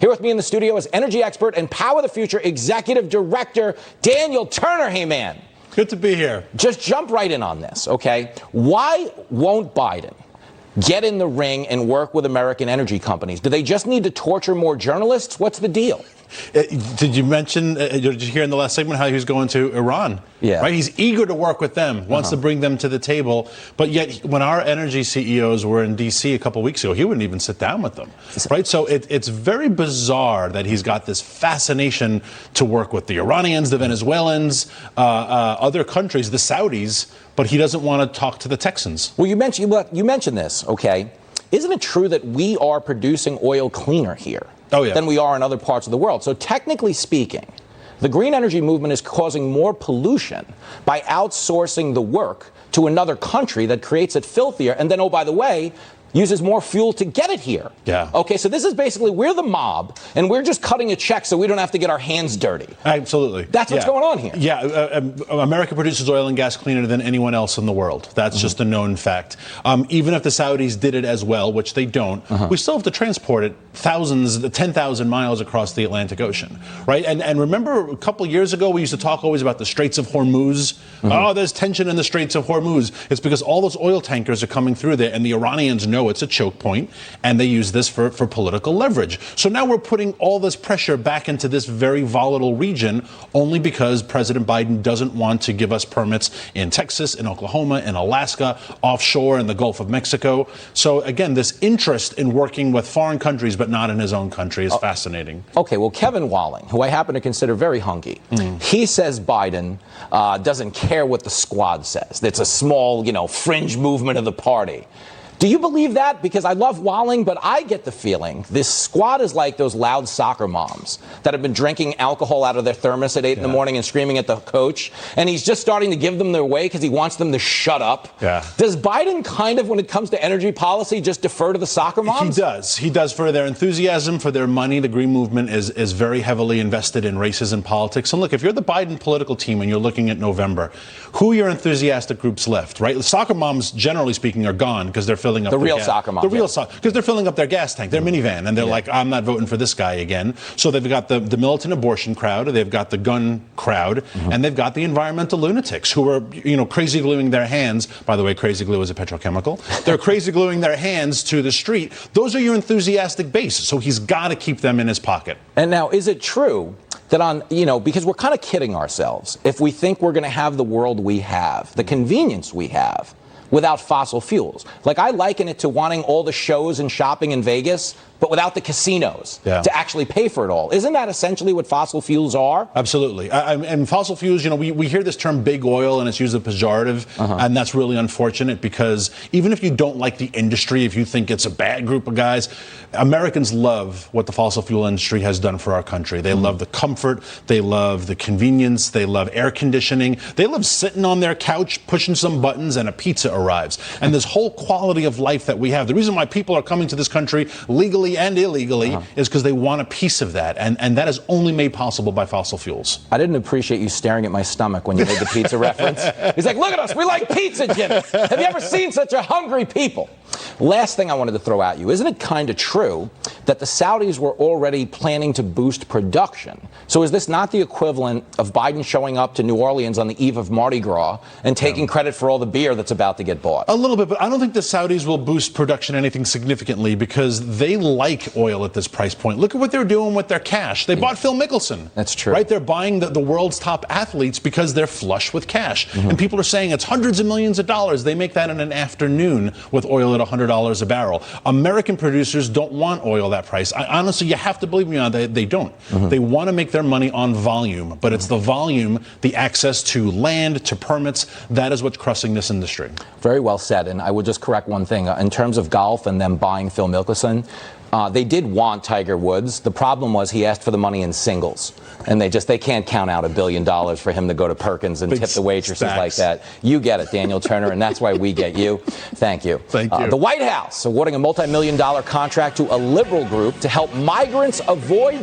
Here with me in the studio is energy expert and Power the Future Executive Director, Daniel Turner. Hey, man. Good to be here. Just jump right in on this, okay? Why won't Biden get in the ring and work with American energy companies? Do they just need to torture more journalists? What's the deal? Did you mention, did you hear in the last segment how he was going to Iran? Yeah. Right? He's eager to work with them, wants to bring them to the table. But yet, when our energy CEOs were in D.C. a couple weeks ago, he wouldn't even sit down with them. Right? So it's very bizarre that he's got this fascination to work with the Iranians, the Venezuelans, other countries, the Saudis, but he doesn't want to talk to the Texans. Well, you mentioned this, okay? Isn't it true that we are producing oil cleaner here than we are in other parts of the world? So technically speaking, the green energy movement is causing more pollution by outsourcing the work to another country that creates it filthier and then, oh, by the way, uses more fuel to get it here. Yeah. Okay, so this is basically, we're the mob, and we're just cutting a check so we don't have to get our hands dirty. Absolutely. That's what's going on here. Yeah, America produces oil and gas cleaner than anyone else in the world. That's just a known fact. Even if the Saudis did it as well, which they don't, we still have to transport it 10,000 miles across the Atlantic Ocean, right? And remember a couple of years ago, we used to talk always about the Straits of Hormuz. Oh, there's tension in the Straits of Hormuz. It's because all those oil tankers are coming through there, and the Iranians know it's a choke point, and they use this for political leverage. So now we're putting all this pressure back into this very volatile region only because President Biden doesn't want to give us permits in Texas, in Oklahoma, in Alaska, offshore in the Gulf of Mexico. So again, this interest in working with foreign countries but not in his own country is fascinating. Okay, well, Kevin Walling, who I happen to consider very hunky, he says Biden doesn't care what the squad says. It's a small, fringe movement of the party. Do you believe that? Because I love Walling, but I get the feeling this squad is like those loud soccer moms that have been drinking alcohol out of their thermos at 8 in the morning and screaming at the coach, and he's just starting to give them their way because he wants them to shut up. Yeah. Does Biden kind of, when it comes to energy policy, just defer to the soccer moms? He does. He does for their enthusiasm, for their money. The Green Movement is very heavily invested in races and politics. And look, if you're the Biden political team and you're looking at November, who are your enthusiastic groups left, right? The soccer moms, generally speaking, are gone because they're filling up the real soccer moms. The real soccer, because they're filling up their gas tank, their minivan, and they're like, I'm not voting for this guy again. So they've got the militant abortion crowd, they've got the gun crowd, and they've got the environmental lunatics who are, crazy gluing their hands. By the way, crazy glue is a petrochemical. They're crazy gluing their hands to the street. Those are your enthusiastic base. So he's got to keep them in his pocket. And now, is it true that because we're kind of kidding ourselves if we think we're going to have the world we have, the convenience we have, without fossil fuels? Like, I liken it to wanting all the shows and shopping in Vegas, but without the casinos to actually pay for it all. Isn't that essentially what fossil fuels are? Absolutely. And fossil fuels, we hear this term big oil and it's used as a pejorative, and that's really unfortunate because even if you don't like the industry, if you think it's a bad group of guys, Americans love what the fossil fuel industry has done for our country. They love the comfort, they love the convenience, they love air conditioning, they love sitting on their couch, pushing some buttons, and a pizza arrives. And this whole quality of life that we have, the reason why people are coming to this country legally and illegally is because they want a piece of that. And that is only made possible by fossil fuels. I didn't appreciate you staring at my stomach when you made the pizza reference. He's like, look at us, we like pizza, Jimmy. Have you ever seen such a hungry people? Last thing I wanted to throw at you, isn't it kind of true that the Saudis were already planning to boost production? So is this not the equivalent of Biden showing up to New Orleans on the eve of Mardi Gras and taking credit for all the beer that's about to get bought? A little bit, but I don't think the Saudis will boost production anything significantly because they like oil at this price point. Look at what they're doing with their cash. They bought Phil Mickelson. That's true. Right? They're buying the world's top athletes because they're flush with cash. And people are saying it's hundreds of millions of dollars. They make that in an afternoon with oil at $100 a barrel. American producers don't want oil that price. Honestly, you have to believe me on that. They don't. They want to make their money on volume, but it's the volume, the access to land, to permits, that is what's crushing this industry. Very well said. And I would just correct one thing. In terms of golf and them buying Phil Mickelson, they did want Tiger Woods. The problem was he asked for the money in singles. And they can't count out $1 billion for him to go to Perkins and tip the waitresses like that. You get it, Daniel Turner, and that's why we get you. Thank you. Thank you. The White House awarding a multi-million-dollar contract to a liberal group to help migrants avoid